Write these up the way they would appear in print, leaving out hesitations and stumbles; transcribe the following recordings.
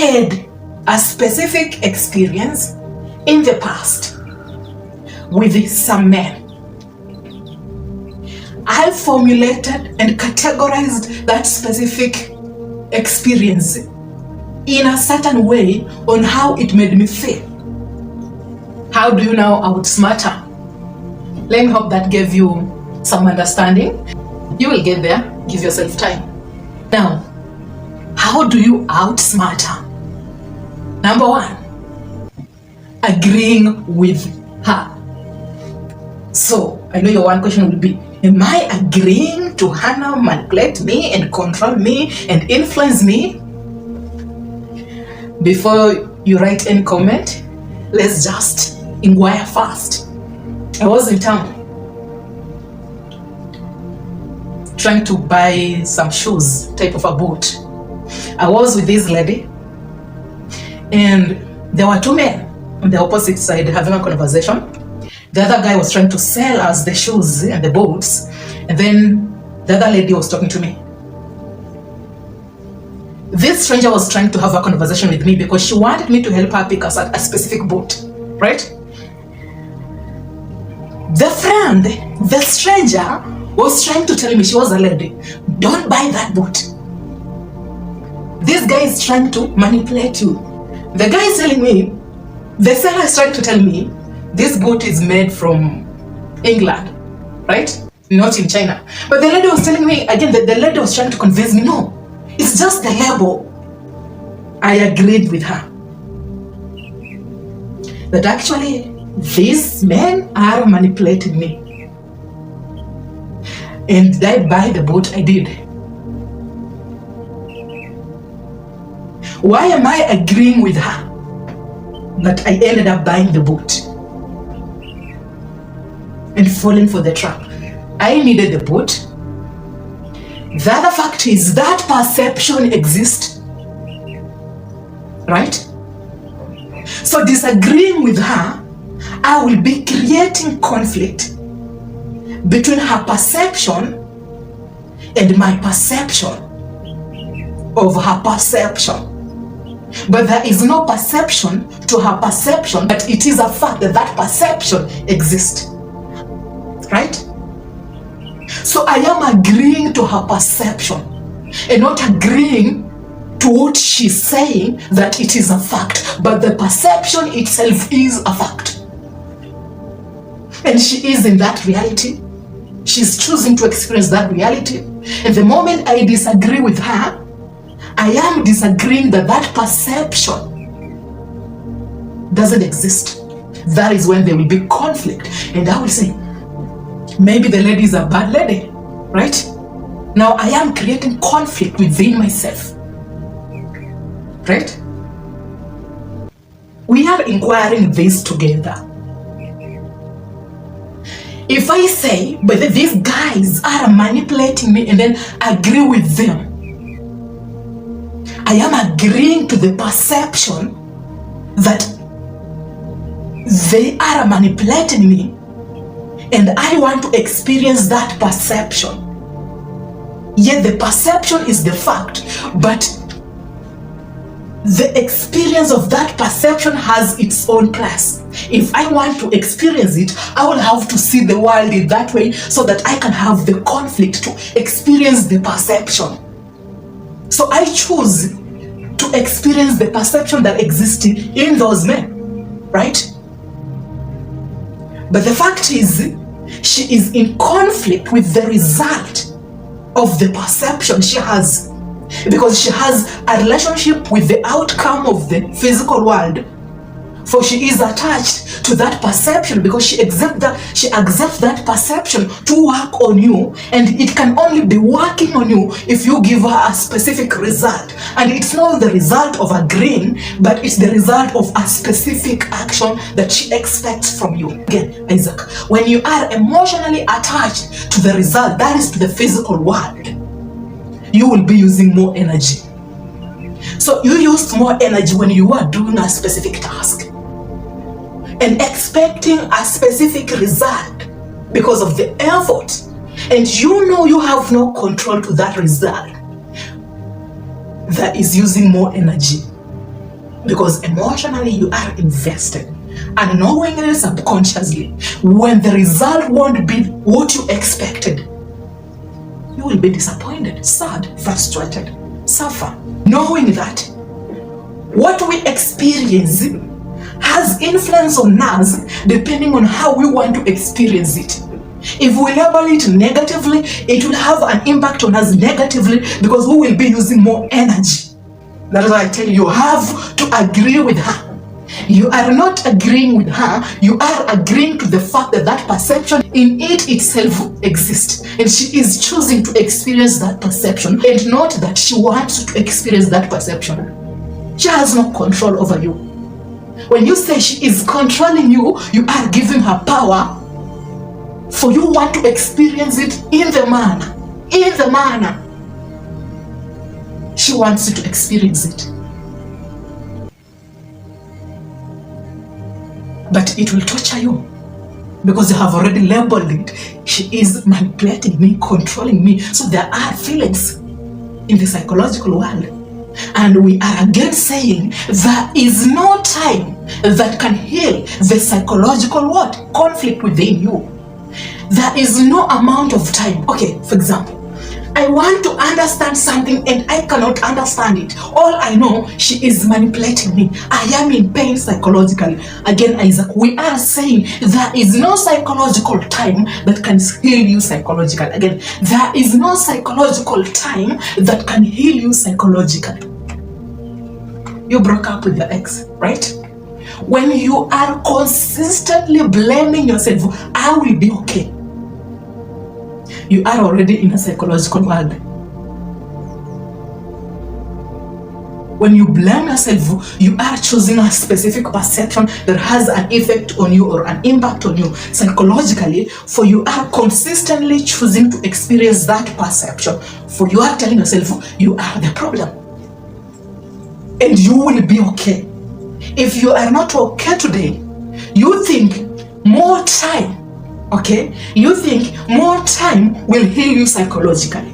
had a specific experience in the past with some men. I formulated and categorized that specific experience in a certain way on how it made me feel. How do you now outsmart her? Let me hope that gave you some understanding. You will get there. Give yourself time. Now, how do you outsmart her? Number one, agreeing with her. So, I know your one question will be, am I agreeing to her now manipulate me and control me and influence me? Before you write any comment, let's just inquire first. I was in town trying to buy some shoes, type of a boot. I was with this lady and there were two men on the opposite side having a conversation. The other guy was trying to sell us the shoes and the boots, and then the other lady was talking to me. This stranger was trying to have a conversation with me because she wanted me to help her pick a specific boot, right? The stranger was trying to tell me, she was a lady, don't buy that boot. This guy is trying to manipulate you. The guy is telling me, the seller is trying to tell me, this boot is made from England, right? Not in China. But the lady was telling me, again, the lady was trying to convince me, no, it's just the label. I agreed with her. That actually, these men are manipulating me. And did I buy the boot? I did. Why am I agreeing with her that I ended up buying the boot and falling for the trap? I needed the boot. The other fact is that perception exists, right? So disagreeing with her, I will be creating conflict between her perception and my perception of her perception. But there is no perception to her perception, but it is a fact that that perception exists, right? So I am agreeing to her perception and not agreeing to what she's saying that it is a fact, but the perception itself is a fact. And she is in that reality. She's choosing to experience that reality. And the moment I disagree with her, I am disagreeing that that perception doesn't exist. That is when there will be conflict. And I will say, maybe the lady is a bad lady, right? Now I am creating conflict within myself, right? We are inquiring this together. If I say, but these guys are manipulating me and then agree with them, I am agreeing to the perception that they are manipulating me and I want to experience that perception. Yet the perception is the fact, but the experience of that perception has its own class. If I want to experience it, I will have to see the world in that way so that I can have the conflict to experience the perception. So I choose to experience the perception that existed in those men, right? But the fact is, she is in conflict with the result of the perception she has, because she has a relationship with the outcome of the physical world. For she is attached to that perception because she accepts that perception to work on you, and it can only be working on you if you give her a specific result. And it's not the result of agreeing, but it's the result of a specific action that she expects from you. Again, Isaac, when you are emotionally attached to the result, that is to the physical world, you will be using more energy. So you used more energy when you are doing a specific task and expecting a specific result because of the effort, and you know you have no control to that result, that is using more energy. Because emotionally you are invested. Unknowingly, subconsciously, when the result won't be what you expected, you will be disappointed, sad, frustrated, suffer. Knowing that what we experience has influence on us depending on how we want to experience it. If we label it negatively, it will have an impact on us negatively because we will be using more energy. That is why I tell you, you have to agree with her. You are not agreeing with her, you are agreeing to the fact that that perception in it itself exists. And she is choosing to experience that perception, and not that she wants to experience that perception. She has no control over you. When you say she is controlling you, you are giving her power for you want to experience it in the manner she wants you to experience it. But it will torture you because you have already labeled it. She is manipulating me, controlling me. So there are feelings in the psychological world. And we are again saying there is no time that can heal the psychological what? Conflict within you. There is no amount of time. Okay, for example, I want to understand something and I cannot understand it. All I know, she is manipulating me. I am in pain psychologically. Again, Isaac, we are saying there is no psychological time that can heal you psychologically. Again, there is no psychological time that can heal you psychologically. You broke up with your ex, right? When you are consistently blaming yourself, I will be okay, you are already in a psychological world. When you blame yourself, you are choosing a specific perception that has an effect on you or an impact on you psychologically, for you are consistently choosing to experience that perception. For you are telling yourself you are the problem. And you will be okay. If you are not okay today, you think more time, okay? You think more time will heal you psychologically.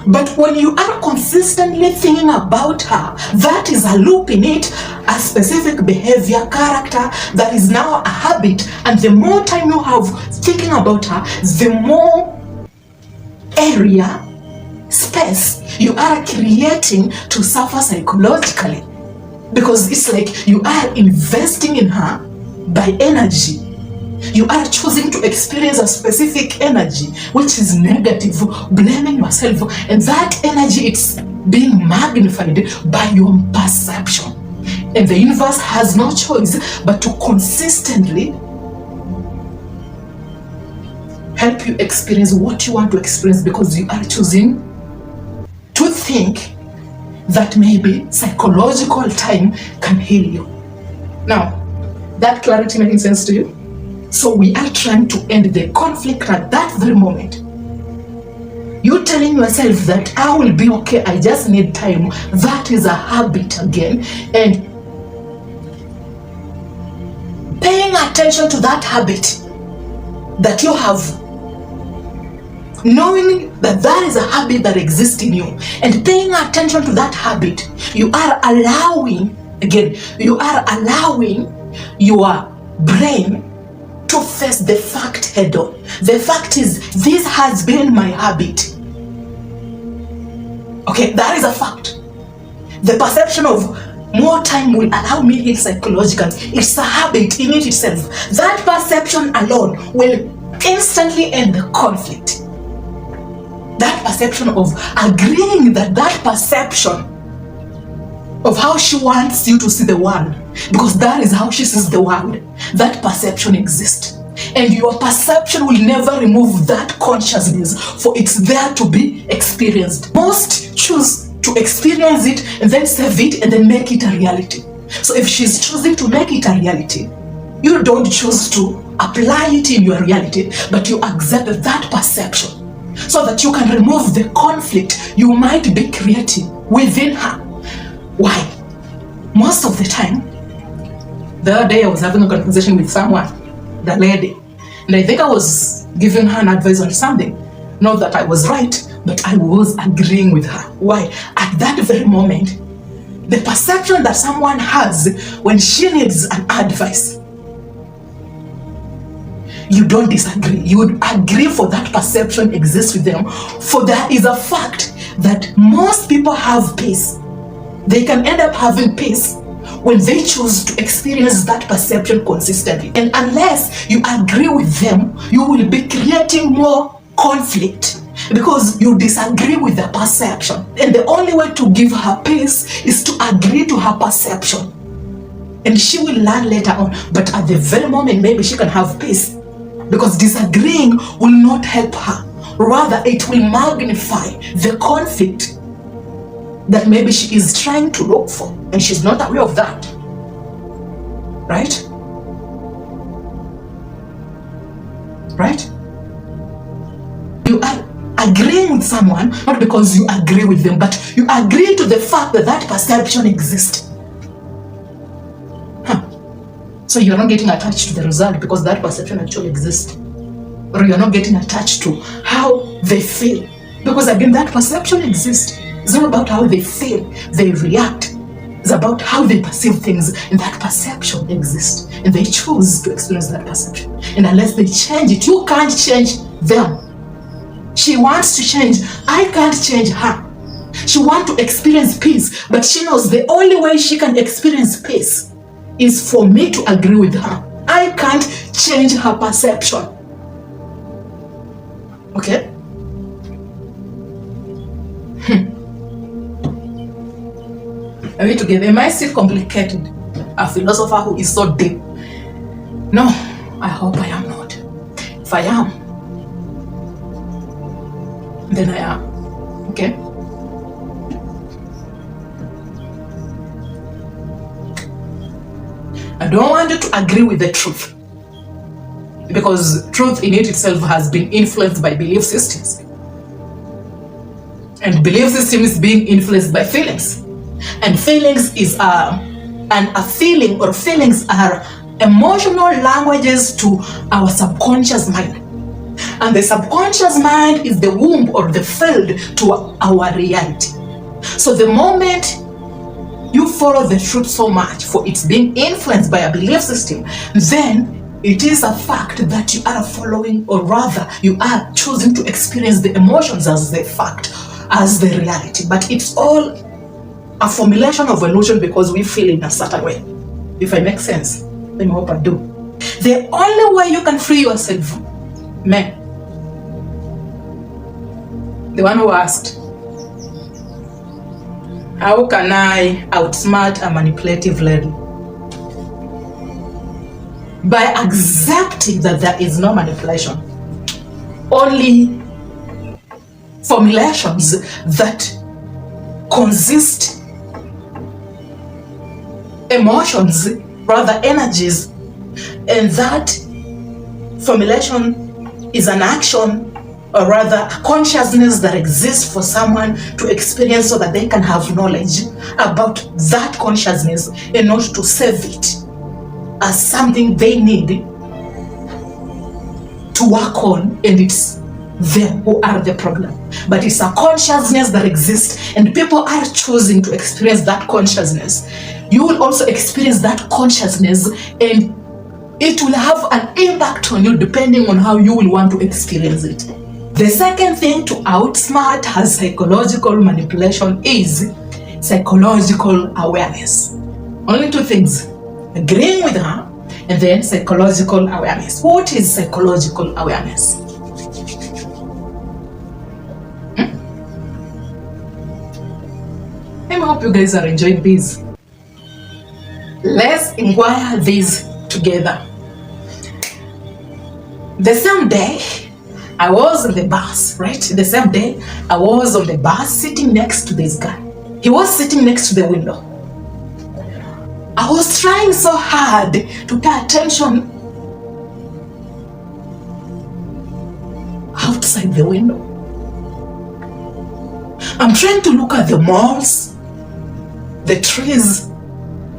But when you are consistently thinking about her, that is a loop in it, a specific behavior, character, that is now a habit. And the more time you have thinking about her, the more area, space you are creating to suffer psychologically. Because it's like you are investing in her by energy. You are choosing to experience a specific energy which is negative, blaming yourself, and that energy it's being magnified by your perception. And the universe has no choice but to consistently help you experience what you want to experience, because you are choosing to think that maybe psychological time can heal you. Now, that clarity making sense to you? So we are trying to end the conflict at that very moment. You telling yourself that I will be okay, I just need time. That is a habit again. And paying attention to that habit that you have, knowing that that is a habit that exists in you, and paying attention to that habit, you are allowing, again, you are allowing your brain to face the fact head on. The fact is, this has been my habit. Okay, that is a fact. The perception of more time will allow me heal psychologically. It's a habit in it itself. That perception alone will instantly end the conflict. That perception of agreeing that that perception of how she wants you to see the world, because that is how she sees the world, that perception exists. And your perception will never remove that consciousness, for it's there to be experienced. Most choose to experience it and then save it and then make it a reality. So if she's choosing to make it a reality, you don't choose to apply it in your reality, but you accept that perception so that you can remove the conflict you might be creating within her. Why? Most of the time, the other day I was having a conversation with someone, the lady, and I think I was giving her an advice on something. Not that I was right, but I was agreeing with her. Why? At that very moment, the perception that someone has when she needs an advice, you don't disagree. You would agree for that perception exists with them. For there is a fact that most people have peace. They can end up having peace when they choose to experience that perception consistently. And unless you agree with them, you will be creating more conflict because you disagree with the perception. And the only way to give her peace is to agree to her perception. And she will learn later on. But at the very moment, maybe she can have peace, because disagreeing will not help her. Rather, it will magnify the conflict that maybe she is trying to look for, and she's not aware of that. Right? Right? You are agreeing with someone, not because you agree with them, but you agree to the fact that that perception exists. So you're not getting attached to the result because that perception actually exists. Or you're not getting attached to how they feel. Because again, that perception exists. It's not about how they feel, they react. It's about how they perceive things, and that perception exists. And they choose to experience that perception. And unless they change it, you can't change them. She wants to change. I can't change her. She wants to experience peace, but she knows the only way she can experience peace is for me to agree with her. I can't change her perception. Okay? Are we together? Am I still complicated? A philosopher who is so deep? No, I hope I am not. If I am, then I am. Okay? I don't want you to agree with the truth, because truth in it itself has been influenced by belief systems. And belief system is being influenced by feelings. And feelings is a feeling, or feelings are emotional languages to our subconscious mind. And the subconscious mind is the womb or the field to our reality. So the moment you follow the truth so much for it's being influenced by a belief system, then it is a fact that you are following, or rather you are choosing to experience the emotions as the fact, as the reality. But it's all a formulation of illusion because we feel in a certain way. If I make sense, let me hope I do. The only way you can free yourself, man, the one who asked, how can I outsmart a manipulative lady? By accepting that there is no manipulation, only formulations that consist emotions, rather energies, and that formulation is an action, or rather a consciousness that exists for someone to experience so that they can have knowledge about that consciousness in order to save it as something they need to work on, and it's them who are the problem. But it's a consciousness that exists, and people are choosing to experience that consciousness. You will also experience that consciousness, and it will have an impact on you depending on how you will want to experience it. The second thing to outsmart as psychological manipulation is psychological awareness. Only two things: agreeing with her, and then psychological awareness. What is psychological awareness? I hope you guys are enjoying this. Let's inquire this together. The same day I was on the bus, right? The same day I was on the bus sitting next to this guy. He was sitting next to the window. I was trying so hard to pay attention outside the window. I'm trying to look at the malls, the trees,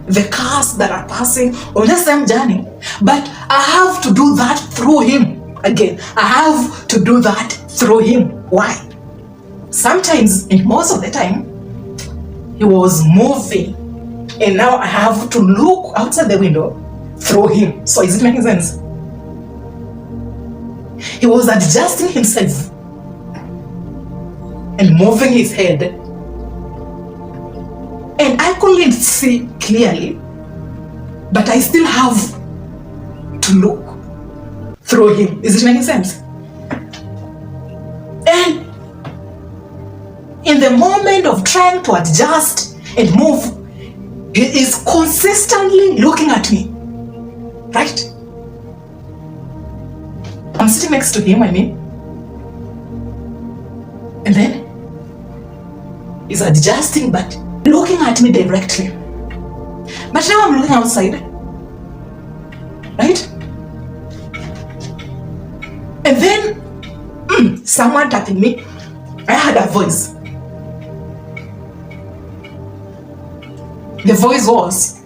the cars that are passing on the same journey. But I have to do that through him. Again, I have to do that through him. Why? Sometimes, and most of the time, he was moving, and now I have to look outside the window through him. So is it making sense? He was adjusting himself and moving his head, and I couldn't see clearly, but I still have to look through him. Is it making sense? And in the moment of trying to adjust and move, he is consistently looking at me, right? I'm sitting next to him, and then he's adjusting but looking at me directly. But now I'm looking outside, right? And then someone tapping me. I heard a voice. The voice was,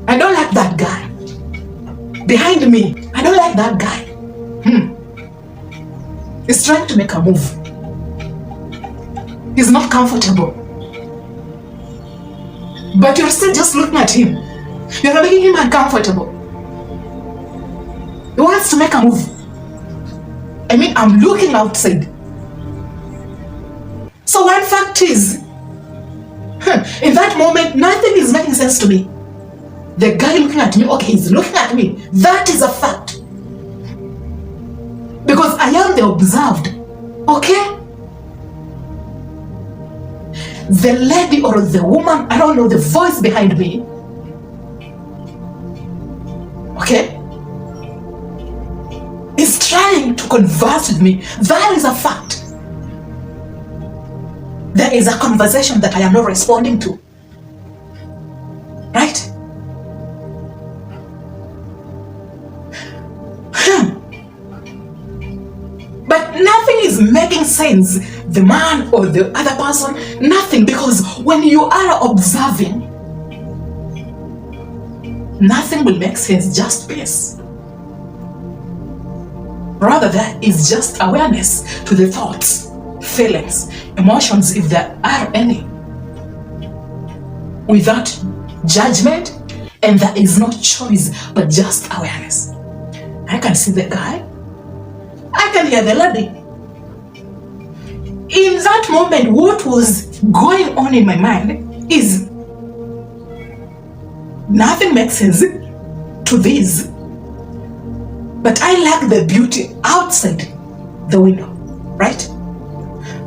I don't like that guy. Behind me, I don't like that guy. He's trying to make a move. He's not comfortable. But you're still just looking at him. You're making him uncomfortable. He wants to make a move. I'm looking outside. So one fact is, in that moment, nothing is making sense to me. The guy looking at me, okay, he's looking at me. That is a fact. Because I am the observed, okay? The lady or the woman, I don't know, the voice behind me, okay, is trying to converse with me. That is a fact. There is a conversation that I am not responding to, right? But nothing is making sense, the man or the other person, nothing, because when you are observing, nothing will make sense, just peace. Rather, that is just awareness to the thoughts, feelings, emotions, if there are any, without judgment, and there is no choice but just awareness. I can see the guy, I can hear the lady. In that moment, what was going on in my mind is nothing makes sense to this, but I like the beauty outside the window, right?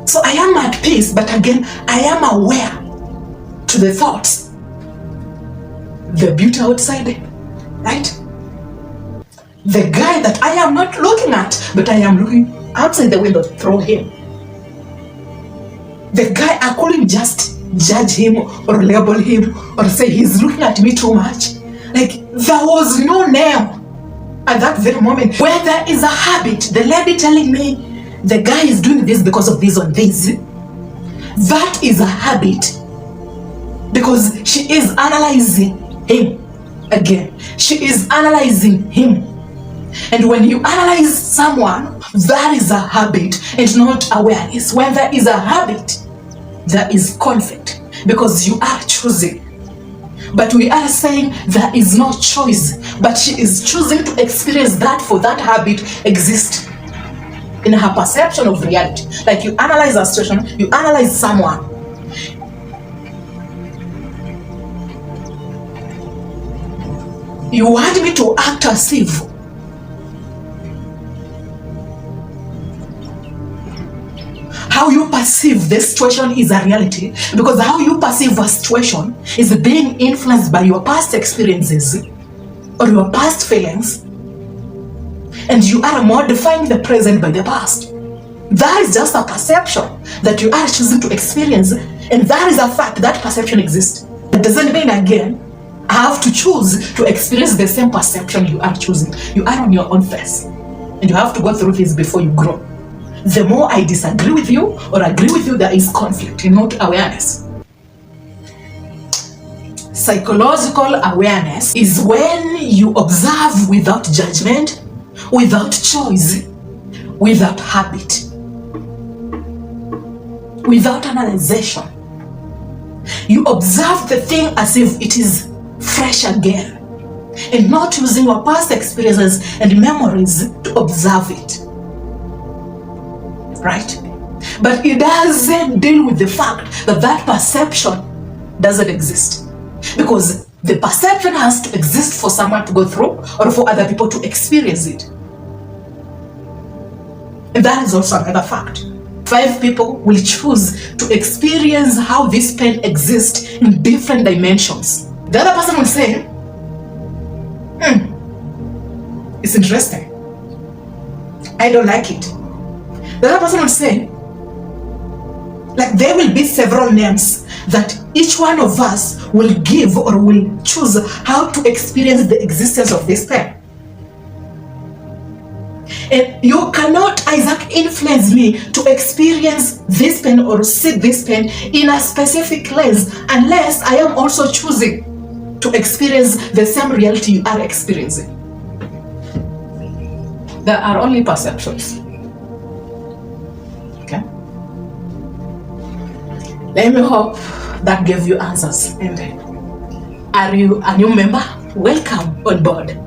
So I am at peace, but again, I am aware to the thoughts, the beauty outside, right? The guy that I am not looking at, but I am looking outside the window through him. The guy, I couldn't just judge him or label him or say he's looking at me too much. Like, there was no name at that very moment. Where there is a habit, the lady telling me the guy is doing this because of this or this, that is a habit, because she is analyzing him again. She is analyzing him. And when you analyze someone, that is a habit and not awareness. When there is a habit, there is conflict, because you are choosing. But we are saying there is no choice, but she is choosing to experience that for that habit exists in her perception of reality. Like, you analyze a situation, you analyze someone. You want me to act as if how you perceive the situation is a reality, because how you perceive a situation is being influenced by your past experiences or your past feelings, and you are modifying the present by the past. That is just a perception that you are choosing to experience, and that is a fact. That perception exists. It doesn't mean, again, I have to choose to experience the same perception you are choosing. You are on your own face, and you have to go through this before you grow. The more I disagree with you or agree with you, there is conflict, not awareness. Psychological awareness is when you observe without judgment, without choice, without habit, without analyzation. You observe the thing as if it is fresh again, and not using your past experiences and memories to observe it. Right? But it doesn't deal with the fact that that perception doesn't exist. Because the perception has to exist for someone to go through or for other people to experience it. And that is also another fact. 5 people will choose to experience how this pain exists in different dimensions. The other person will say, it's interesting. I don't like it. The other person will say, like, there will be several names that each one of us will give or will choose how to experience the existence of this pain. And you cannot, Isaac, influence me to experience this pain or see this pain in a specific lens unless I am also choosing to experience the same reality you are experiencing. There are only perceptions. Okay? Let me hope that gave you answers. And are you a new member? Welcome on board.